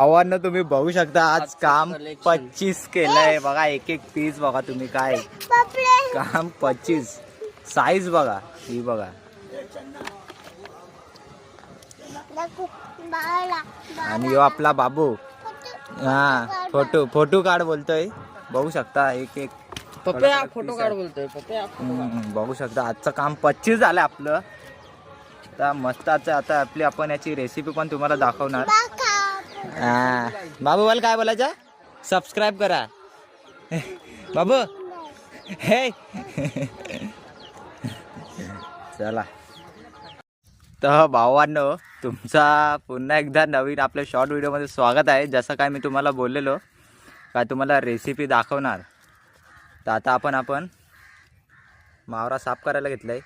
आव्हान तुम्ही बघू शकता आज काम 25 केलंय बघा. एक एक पीस बघा तुम्ही काय काम 25 साईज बघा ही बघा. आणि यो आपला बाबू हा फोटो काढ बोलतोय. बघू शकता एक एक फोटो काढ बोलतोय. बघू शकता आजचं काम 25 झालं आपलं. आता मस्त आता आपली आपण याची रेसिपी पण तुम्हाला दाखवणार. हा बाबू बोल काय बोलायचं. सबस्क्राईब करा बाबू हे चला. तर भावांनो तुमचा पुन्हा एकदा नवीन आपल्या शॉर्ट व्हिडिओमध्ये स्वागत आहे. जसं काय मी तुम्हाला बोललेलो काय तुम्हाला रेसिपी दाखवणार. तर आता आपण मावरा साफ करायला घेतलाय.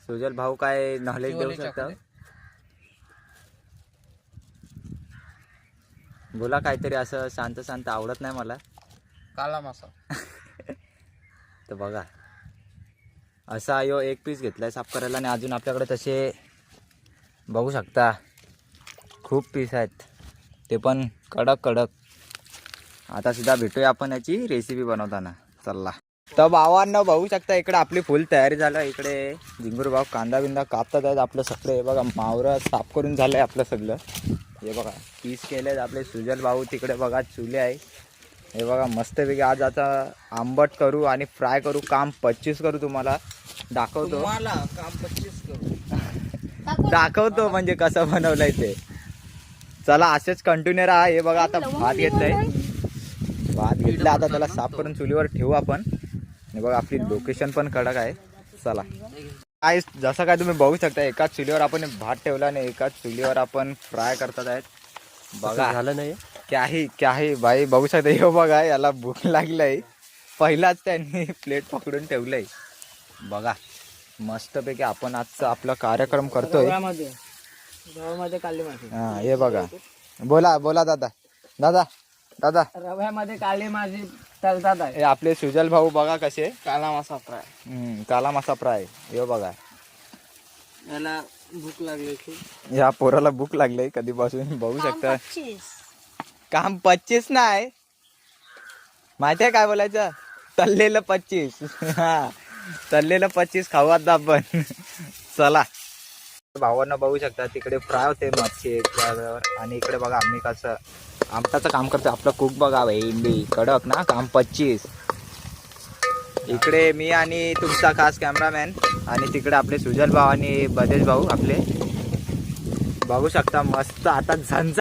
सुजल भाऊ काय नॉलेज देऊ शकता. बोला काहीतरी असं शांत शांत आवडत नाही मला. काला मासा तर बघा असा यो एक पीस घेतलाय साफ करायला. आणि अजून आपल्याकडे तसे बघू शकता खूप पीस आहेत ते पण कडक. आता सुद्धा भेटूया आपण याची रेसिपी बनवताना. चला तर भावांना बघू शकता इकडे आपली फुल तयारी झालं. इकडे जिंगूर भाऊ कांदा बिंदा कापतात आहेत. आपलं सगळं हे बघा मावरं साफ करून झालंय आपलं सगळं. हे बघा पीस केले आपले. सुजल भाऊ तिकडे बघा चुले आहे. हे बघा मस्तपैकी आज आता आंबट करू आणि फ्राय करू. काम 25 करू तुम्हाला दाखवतो. काम 25 करू दाखवतो म्हणजे कसं बनवलंय ते. चला असेच कंटिन्यू राहा. हे बघा आता भात घेतलंय. भात घेतलं आता त्याला साफ करून चुलीवर ठेवू आपण. हे बघा आपली लोकेशन पण कडक आहे. चला काय जसं काय तुम्ही बघू शकता एकाच चुलीवर आपण भात ठेवला आणि एकाच चुलीवर आपण फ्राय करतात आहेत. बघा झालं नाही क्या बाई बघू शकता. हे बघा याला भूक लागलंय. पहिलाच त्यांनी प्लेट पकडून ठेवलंय. बघा मस्तपैकी आपण आजचा आपला कार्यक्रम करतोय. हा हे बघा बोला दादा रव्यामध्ये काळी माझी तळतात आहे. हे आपले सुजल भाऊ बघा कसे काला मासा फ्राय. काला मासा फ्राय. हे बघा याला भूक लागली खूप. या पोराला भूक लागली कधीपासून. बघू शकता काम 25 नाही माहिती आहे काय बोलायचं. तळलेलं 25 हा तळलेलं 25 खाऊ आता आपण. चला भावांना बघू शकता तिकडे फ्राय होते मच्छी त्यावर. आणि इकडे बघा आम्ही कसं आमटाचं काम करतो. आपलं कुक बघा इंडी कडक ना. काम 25. इकडे मी आणि तुमचा खास कॅमेरामॅन. आणि तिकडे आपले सुजल भाऊ आणि बदेश भाऊ आपले बघू शकता. मस्त आता झंझ